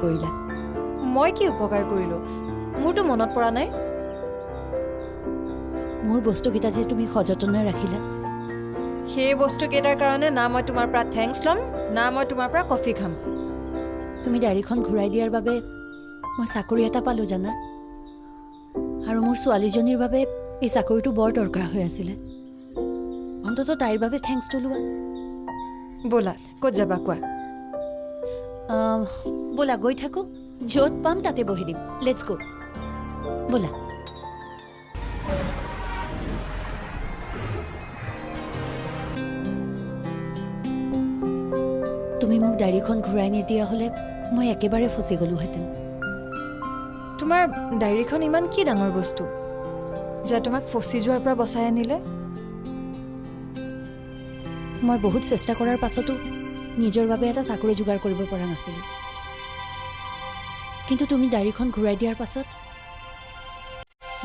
কৰিলা। মই কি উপকাৰ কৰিলোঁ মোৰতো মনত পৰা নাই। মোৰ বস্তুকেইটা যে তুমি সযতনে ৰাখিলা, সেই বস্তুকেইটাৰ কাৰণে না মই তোমাৰ পৰা থেংকছ ল'ম না মই তোমাৰ পৰা কফি খাম। তুমি ডায়েৰীখন ঘূৰাই দিয়াৰ বাবে মই চাকৰি এটা পালোঁ জানা। আৰু মোৰ ছোৱালীজনীৰ বাবে এই চাকৰিটো বৰ দৰকাৰ হৈ আছিলে। অন্ততঃ তাইৰ বাবে থেংকছটো লোৱা। ব'লা ক'ত যাবা কোৱা। ব'লা গৈ থাকোঁ, য'ত পাম তাতে বহি দিম। লেটছ গো, ব'লা। তুমি মোক ডায়েৰীখন ঘূৰাই নিদিয়া হ'লে মই একেবাৰে ফচি গ'লোহেঁতেন। তোমাৰ ডায়েৰীখন ইমান কি ডাঙৰ বস্তু যে তোমাক ফচি যোৱাৰ পৰা বচাই আনিলে? মই বহুত চেষ্টা কৰাৰ পাছতো নিজৰ বাবে এটা চাকৰি যোগাৰ কৰিব পৰা নাছিলোঁ। কিন্তু তুমি ডায়েৰীখন ঘূৰাই দিয়াৰ পাছত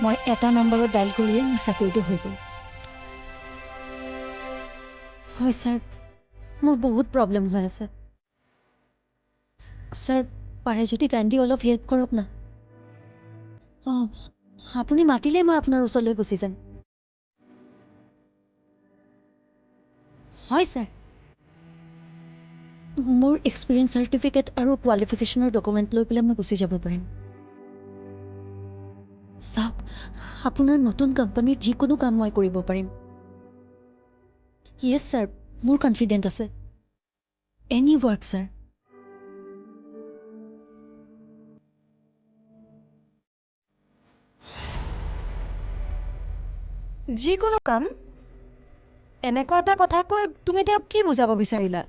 মই এটা নম্বৰত ডাইল কৰিয়ে মোৰ চাকৰিটো হৈ গ'ল। হয় ছাৰ, মোৰ বহুত প্ৰব্লেম হৈ আছে। ছাৰ পাৰে যদি কাইণ্ডলি অলপ হেল্প কৰক না। আপুনি মাতিলেই মই আপোনাৰ ওচৰলৈ গুচি যাম। হয় ছাৰ, মোৰ এক্সপিৰিয়েঞ্চ চাৰ্টিফিকেট আৰু কোৱালিফিকেশ্যনৰ ডকুমেণ্ট লৈ পেলাই মই গুচি যাব পাৰিম। চাওক, আপোনাৰ নতুন কোম্পানীত যিকোনো কাম মই কৰিব পাৰিম। য়েছ ছাৰ, মোৰ কনফিডেণ্ট আছে। Any work sir. যিকোনো কাম? এনেকুৱা এটা কথা কৈ তুমি তেওঁক কি বুজাব বিচাৰিলা?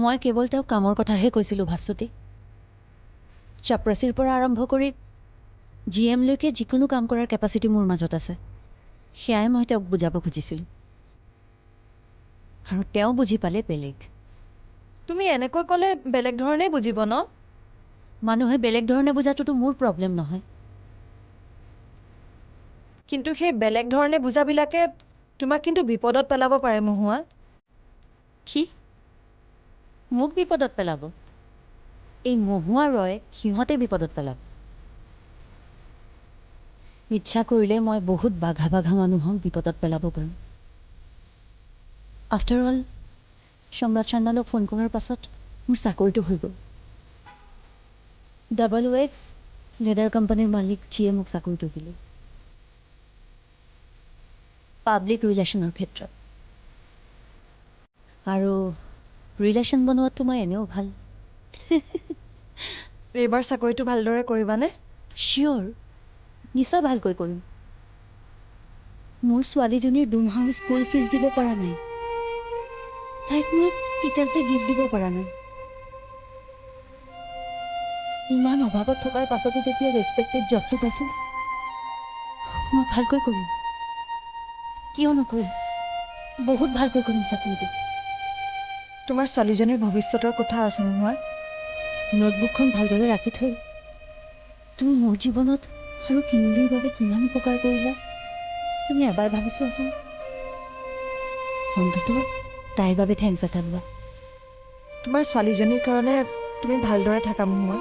মই কেৱল তেওঁক কামৰ কথাহে কৈছিলোঁ ভাস্বতী। চাপ্ৰাচীৰ পৰা আৰম্ভ কৰি GM লৈকে যিকোনো কাম কৰাৰ কেপাচিটি মোৰ মাজত আছে। সেয়াই মই তেওঁক বুজাব খুজিছিলোঁ। আৰু তেওঁ বুজি পালে বেলেগ। তুমি এনেকৈ ক'লে বেলেগ ধৰণেই বুজিব ন? মানুহে বেলেগ ধৰণে বুজাটোতো মোৰ প্ৰব্লেম নহয়। কিন্তু সেই বেলেগ ধৰণে বুজাবিলাকে তোমাক কিন্তু বিপদত পেলাব পাৰে মহুৱা। কি? মোক বিপদত পেলাব? এই মহুৱা ৰয় সিহঁতে বিপদত পেলাব। ইচ্ছা কৰিলে মই বহুত বাঘা বাঘা মানুহক বিপদত পেলাব পাৰোঁ। আফটাৰ অল সম্ৰাট চান্দালক ফোন কৰাৰ পাছত মোৰ চাকৰিটো হৈ গ'ল। WX লেডাৰ কোম্পানীৰ মালিক যিয়ে মোক চাকৰিটো দিলে, পাব্লিক ৰিলেশ্যনৰ ক্ষেত্ৰত। আৰু ৰিলেশ্যন বনোৱাততো মই এনেও ভাল। এইবাৰ চাকৰিটো ভালদৰে কৰিবানে? চিয়'ৰ, নিশ্চয় ভালকৈ কৰিম। মোৰ ছোৱালীজনীৰ দুমাহৰ স্কুল ফিজ দিব পৰা নাই। তাইক মই টিচাৰ্ছ ডে গিফ্ট দিব পৰা নাই। ইমান অভাৱত থকাৰ পাছতো যেতিয়া ৰেচপেক্টেড জবটো পাইছোঁ, মই ভালকৈ কৰিম। কিয় নকৰিম? বহুত ভালকৈ কৰিম চাকৰিটো। তোমাৰ ছোৱালীজনীৰ ভৱিষ্যতৰ কথা আছে নহয়। নোটবুকখন ভালদৰে ৰাখি থৈ তুমি মোৰ জীৱনত আৰু কিনিৰ বাবে কিমান উপকাৰ কৰিলা তুমি এবাৰ ভাবি চোৱাচোন। অন্ততঃ তাইৰ বাবে থেংকছ এটা লোৱা। তোমাৰ ছোৱালীজনীৰ কাৰণে তুমি ভালদৰে থাকা মহুৱা।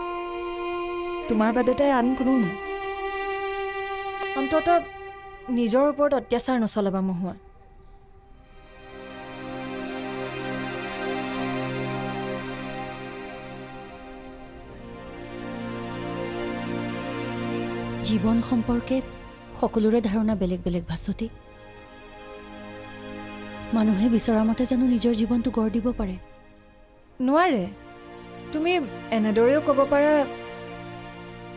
তোমাৰ বাদে তাইৰ আন কোনো নাই। অন্ততঃ নিজৰ ওপৰত অত্যাচাৰ নচলাবা মহুৱা। জীৱন সম্পৰ্কে সকলোৰে ধাৰণা বেলেগ বেলেগ ভাস্বতী। মানুহে বিচৰা মতে জানো নিজৰ জীৱনটো গঢ় দিব পাৰে? নোৱাৰে। তুমি এনেদৰেও ক'ব পাৰা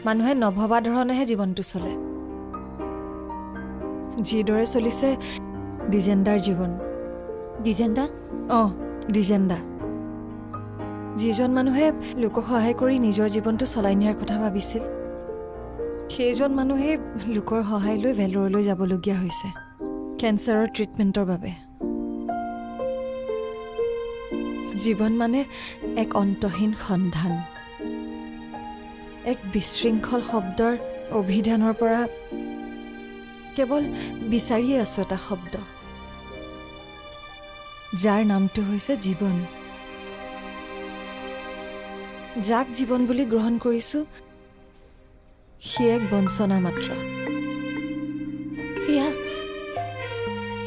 মানুহে নভবা ধৰণেহে জীৱনটো চলে। যিদৰে চলিছে ডিজেণ্ডাৰ জীৱন। ডিজেণ্ডা? ডিজেণ্ডা। যিজন মানুহে লোকক সহায় কৰি নিজৰ জীৱনটো চলাই নিয়াৰ কথা ভাবিছিল, সেইজন মানুহেই লোকৰ সহায় লৈ ভেলোৰলৈ যাবলগীয়া হৈছে কেঞ্চাৰৰ ট্ৰিটমেণ্টৰ বাবে। জীৱন মানে এক অন্তহীন সন্ধান, এক বিশৃংখল শব্দৰ অভিধানৰ পৰা কেৱল বিচাৰিয়ে আছোঁ এটা শব্দ, যাৰ নামটো হৈছে জীৱন। যাক জীৱন বুলি গ্ৰহণ কৰিছোঁ সি এক বঞ্চনা মাত্ৰ। সেয়া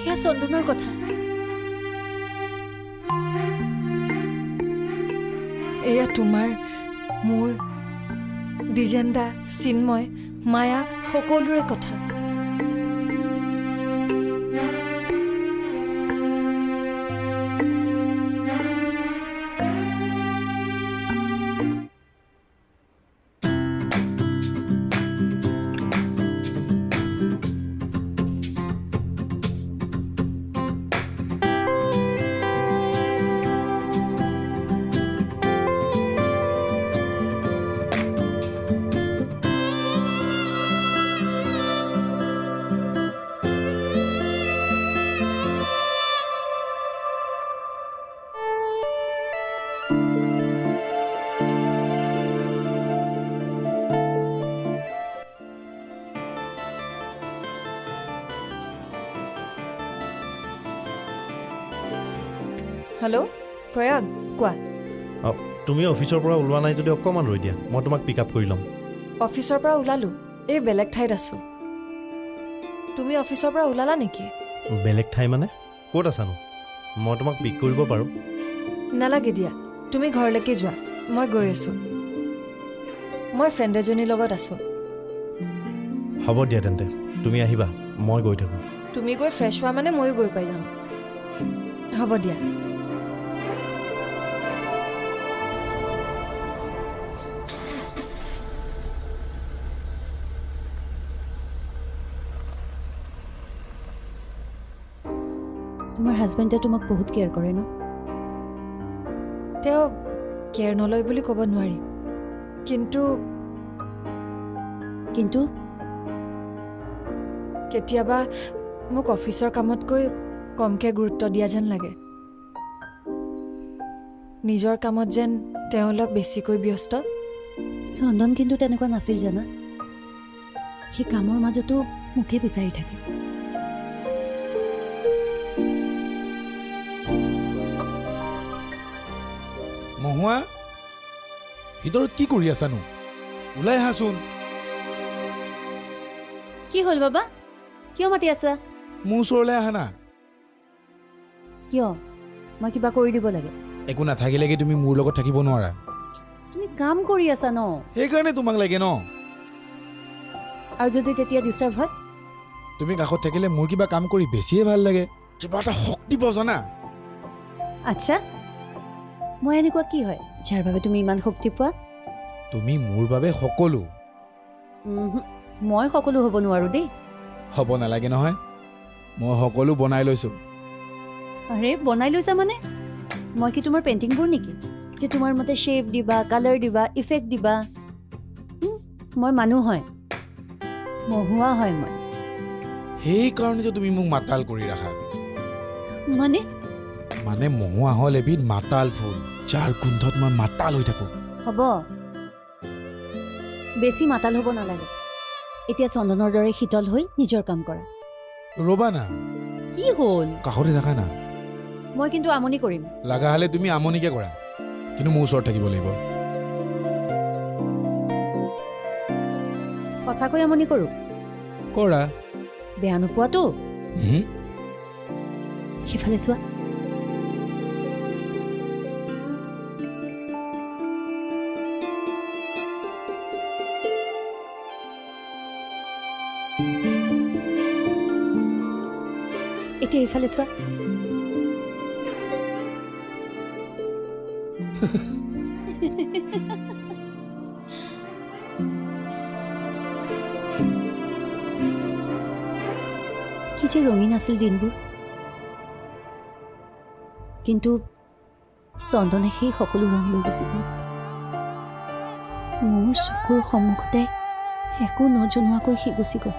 সেয়া চন্দনৰ কথা। এয়া তোমাৰ, মোৰ, দ্বিজেন্দা, চিন্ময়, মায়া সকলোৰে কথা। হেল্ল' প্ৰয়াগ, কোৱা। তুমি অফিচৰ পৰা ওলোৱা নাই যদি অকণমান ৰৈ দিয়া, মই তোমাক পিক আপ কৰি ল'ম। অফিচৰ পৰা ওলালোঁ, এই বেলেগ ঠাইত আছোঁ। তুমি অফিচৰ পৰা ওলালা নেকি? বেলেগ ঠাই মানে ক'ত আছানো? মই তোমাক পিক কৰিব পাৰোঁ। নালাগে দিয়া, তুমি ঘৰলৈকে যোৱা, মই গৈ আছোঁ। মই ফ্ৰেণ্ড এজনীৰ লগত আছোঁ। হ'ব দিয়া তেন্তে, তুমি আহিবা, মই গৈ থাকোঁ। তুমি গৈ ফ্ৰেছ হোৱা মানে ময়ো গৈ পাই যাম। হ'ব দিয়া। তোমাৰ হাজবেণ্ডে তোমাক বহুত কেয়াৰ কৰে ন? তেওঁ কেয়াৰ নলয় বুলি ক'ব নোৱাৰি, কিন্তু কিন্তু কেতিয়াবা মোক অফিচৰ কামতকৈ কমকৈ গুৰুত্ব দিয়া যেন লাগে। নিজৰ কামত যেন তেওঁ অলপ বেছিকৈ ব্যস্ত। চন্দন কিন্তু তেনেকুৱা নাছিল জানা। সি কামৰ মাজতো মোকে বিচাৰি থাকে। মহুৱা, ভিতৰত কি কৰি আছানো? ওলাই আহাচোন। কি হ'ল বাবা? কিয় মাতি আছা? মোৰ ওচৰলৈ আহা না। কিয়? মই কিবা কৰি দিব লাগে? একো নাথাকিলেগে তুমি মোৰ লগত থাকিব নোৱাৰা। তুমি কাম কৰি আছা ন? সেইকাৰণে তোমাক লাগে ন। আৰু যদি তেতিয়া ডিষ্টাৰ্ব হয়? তুমি কাষত থাকিলে মোৰ কিবা কাম কৰি বেছিয়ে ভাল লাগে, কিবা এটা শক্তি পাওঁ জানা। আচ্ছা, মই এনেকুৱা কি হয় যাৰ বাবে তুমি ইমান শক্তি পোৱা? তুমি মোৰ বাবে সকলো। মই সকলো হ'ব নোৱাৰো দেই। হ'ব নালাগে নহয়, মই সকলো বনাই লৈছোঁ। আৰে বনাই লৈছা মানে? মই কি তোমাৰ পেইণ্টিংবোৰ নেকি যে তোমাৰ মতে শ্বেপ দিবা, কালাৰ দিবা, ইফেক্ট দিবা? মই মানুহ হয়, মহুৱা হয় মই। সেইকাৰণেতো তুমি মোক মাতাল কৰি ৰাখা। মানে মানে মহুৱা হ'ল এবিধ মাতাল ফুল, যাৰ গোন্ধত মই মাতাল হৈ থাকোঁ। হ'ব, বেছি মাতাল হ'ব নালাগে। এতিয়া চন্দনৰ দৰে শীতল হৈ নিজৰ কাম কৰা। ৰ'বা না, কি হ'ল? কাষতে থাকা না। মই কিন্তু আমনি কৰিম। লগা হ'লে তুমি আমনিকে কৰা, কিন্তু মোৰ ওচৰত থাকিব লাগিব। সঁচাকৈ আমনি কৰোঁ? কৰা। বেয়া নোপোৱাতো? সিফালে চোৱা। এতিয়া ইফালে চোৱা। কি যে ৰঙীন আছিল দিনবোৰ, কিন্তু চন্দনে সেই সকলো ৰং লৈ গুচি গ'ল। মোৰ চকুৰ সন্মুখতে একো নজনোৱাকৈ সি গুচি গ'ল।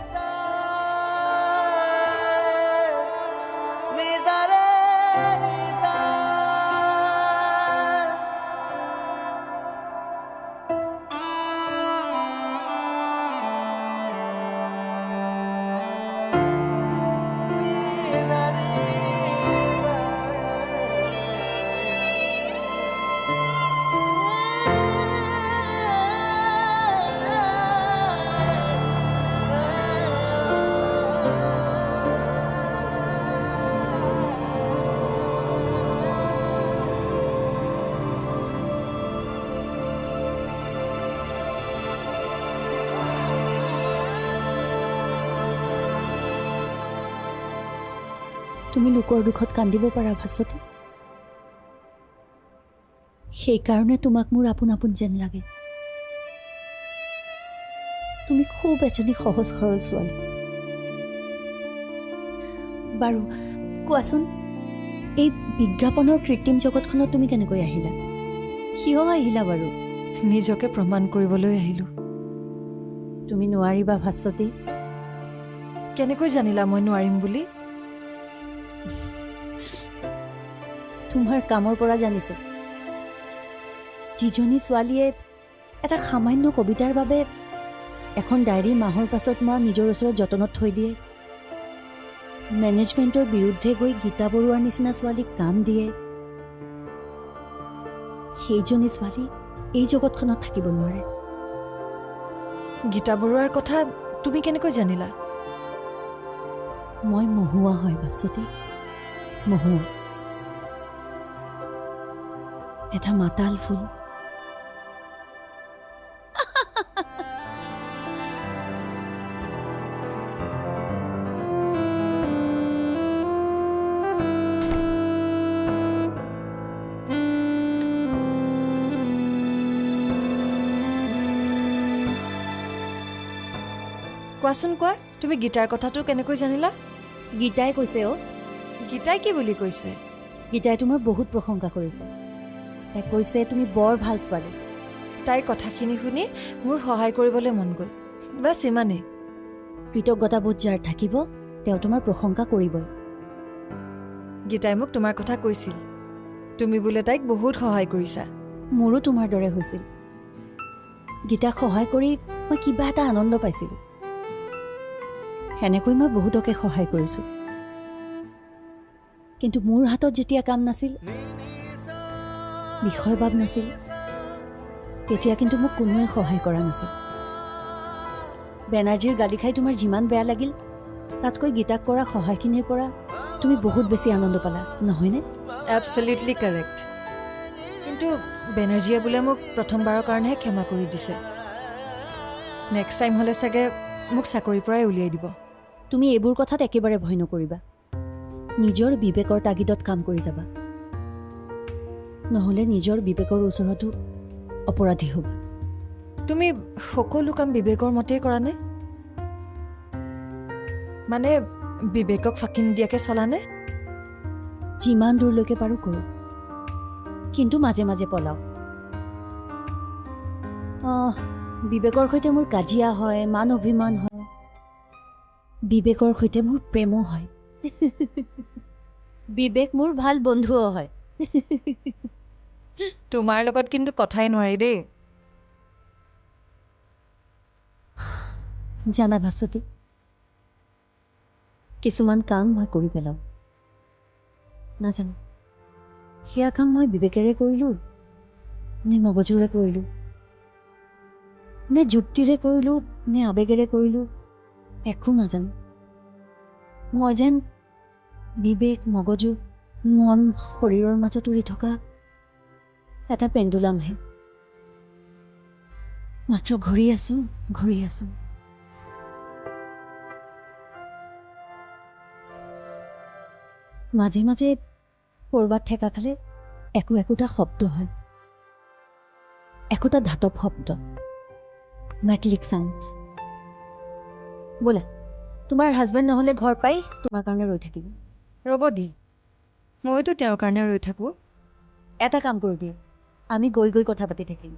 তুমি লোকৰ দুখত কান্দিব পাৰা ভাস্বতী। সেইকাৰণে তোমাক মোৰ আপোন আপোন যেন লাগে। তুমি খুব এজনী সহজ সৰল ছোৱালী। বাৰু কোৱাচোন, এই বিজ্ঞাপনৰ কৃত্ৰিম জগতখনত তুমি কেনেকৈ আহিলা? কিয় আহিলা বাৰু? নিজকে প্ৰমাণ কৰিবলৈ আহিলোঁ। তুমি নোৱাৰিবা ভাস্বতী। কেনেকৈ জানিলা মই নোৱাৰিম বুলি? তোমাৰ কামৰ পৰা জানিছোঁ। যিজনী ছোৱালীয়ে এটা সামান্য কবিতাৰ বাবে এখন ডায়েৰী মাহৰ পাছত মই নিজৰ ওচৰত যতনত থৈ দিয়ে, মেনেজমেণ্টৰ বিৰুদ্ধে গৈ গীতা বৰুৱাৰ নিচিনা ছোৱালীক কাম দিয়ে, সেইজনী ছোৱালী এই জগতখনত থাকিব নোৱাৰে। গীতা বৰুৱাৰ কথা তুমি কেনেকৈ জানিলা? মই মহুৱা হয় ভাস্বতী, মহুৱা। এটা মাতাল ফুল। কোৱাচোন কোৱা, তুমি গীতাৰ কথাটো কেনেকৈ জানিলা? গীতাই কৈছে অ'। গীতাই কি বুলি কৈছে? গীতাই তোমাৰ বহুত প্ৰশংসা কৰিছে। তাই কৈছে তুমি বৰ ভাল ছোৱালী। তাইৰ কথাখিনি শুনি মোৰ সহায় কৰিবলৈ মন গ'ল। বাছ ইমানেই। কৃতজ্ঞতাবোধ যাৰ থাকিব তেওঁ তোমাৰ প্ৰশংসা কৰিবই। গীতাই মোক তোমাৰ কথা কৈছিল। তুমি বোলে তাইক বহুত সহায় কৰিছা। মোৰো তোমাৰ দৰে হৈছিল। গীতাক সহায় কৰি মই কিবা এটা আনন্দ পাইছিলোঁ। সেনেকৈ মই বহুতকে সহায় কৰিছোঁ। কিন্তু মোৰ হাতত যেতিয়া কাম নাছিল, বিষয়বাব নাছিল, তেতিয়া কিন্তু মোক কোনোৱে সহায় কৰা নাছিল। বেনাৰ্জীৰ গালি খাই তোমাৰ যিমান বেয়া লাগিল, তাতকৈ গীতাক কৰা সহায়খিনিৰ পৰা তুমি বহুত বেছি আনন্দ পালা, নহয়নে? এবছলিউটলি কাৰেক্ট। কিন্তু বেনাৰ্জীয়ে বোলে মোক প্ৰথমবাৰৰ কাৰণেহে ক্ষমা কৰি দিছে। নেক্সট টাইম হ'লে চাগে মোক চাকৰিৰ পৰাই উলিয়াই দিব। তুমি এইবোৰ কথাত একেবাৰে ভয় নকৰিবা। নিজৰ বিবেকৰ তাগিদত কাম কৰি যাবা, নহ'লে নিজৰ বিবেকৰ ওচৰতো অপৰাধী হ'বা। তুমি সকলো কাম বিবেকৰ মতেই কৰানে? মানে বিবেকক ফাঁকি নিদিয়াকৈ চলানে? যিমান দূৰলৈকে পাৰোঁ কৰোঁ, কিন্তু মাজে মাজে পলাওঁ। বিবেকৰ সৈতে মোৰ কাজিয়া হয়, মান অভিমান হয়। বিবেকৰ সৈতে মোৰ প্ৰেমো হয়। বিবেক মোৰ ভাল বন্ধুও হয়। তোমাৰ লগত কিন্তু কথাই নোৱাৰি দেই। জানা ভাস্বতী, কিছুমান কাম মই কৰি পেলাওঁ। নাজানো সেয়া কাম মই বিবেকেৰে কৰিলোঁ নে মগজুৰে কৰিলোঁ, নে যুক্তিৰে কৰিলোঁ নে আৱেগেৰে কৰিলোঁ, একো নাজানো। মই যেন বিবেক, মগজু, মন, শৰীৰৰ মাজত উৰি থকা এটা পেণ্ডুলামহে। মাত্ৰ ঘূৰি আছোঁ, ঘূৰি আছোঁ। মাজে মাজে ক'ৰবাত ঠেকা খালে একোটা শব্দ হয়, একোটা ধাতৱ শব্দ, মেটেলিক চাউণ্ড। বোলা, তোমাৰ হাজবেণ্ড নহ'লে ঘৰ পাই তোমাৰ কাৰণে ৰৈ থাকিব। ৰ'ব দি, মইতো তেওঁৰ কাৰণে ৰৈ থাকোঁ। এটা কাম কৰোঁ দিয়ে, আমি গৈ গৈ কথা পাতি থাকিম।